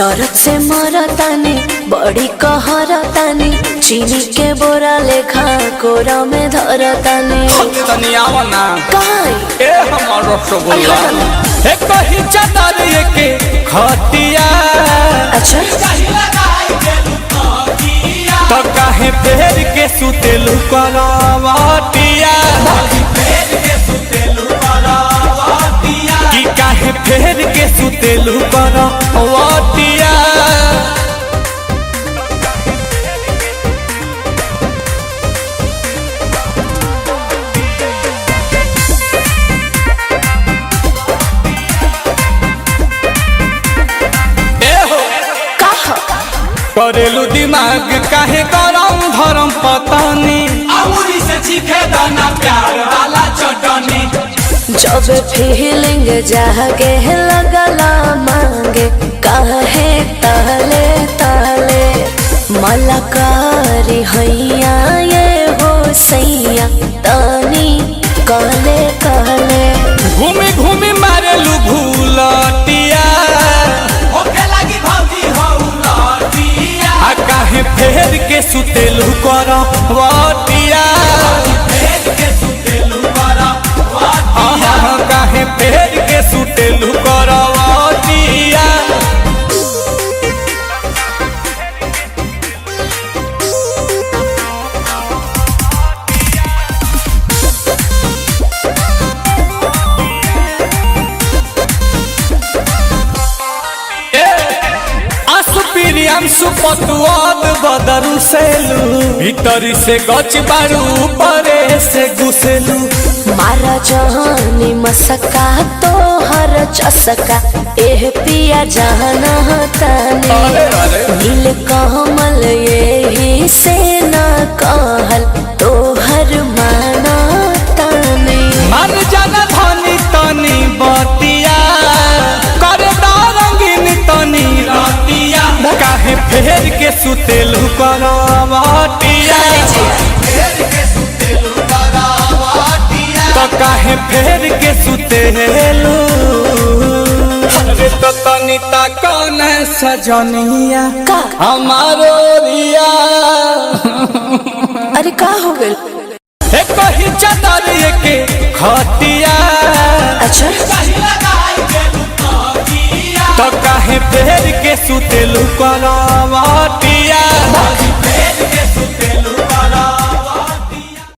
दर्द से मरतानी बड़ी कहरतानी चीनी के बोरा लेखा कोरा में धरतानी तनी आवा ना काई ए हमर रसगुल्ला एक कही चादर के खटिया अच्छा तो काहे फेर के सुतेलु करवटिया कि काहे फेर के सुतेलु करवटिया करेलू दिमाग काहे गरम धरम पतानी अमूरी से चीखे दाना प्यार वाला चटनी जब फीलिंग जागे लगला मांगे काहे ताले ताले मलकारी हैया ये हो सैया तानी कहले कहले घूमी घूमी मारेलू भूलटिया काहे फेर के सुतेलु करवटिया काहे फेर के सुतेलु करवटिया सुपतुआब बदरू सेलू भीतरी से गच बारू परे से घुसेलू मारा जहानी मसका तो हर चसका एह पिया जाना तानी नील कमल यही से ना कहल तो हर माना तानी मन जाना धनी तनी बतिया कर रंगीन तनी रतिया काहे फेर के सुतेलु करवटिया तो काहे फेर के सुतेलु अरे तो तनी ता कौन सजनिया हमारो रिया अरे का हो गइल एक कही चादर के खटिया अच्छा तो काहे फेर के सुतेलु करवटिया।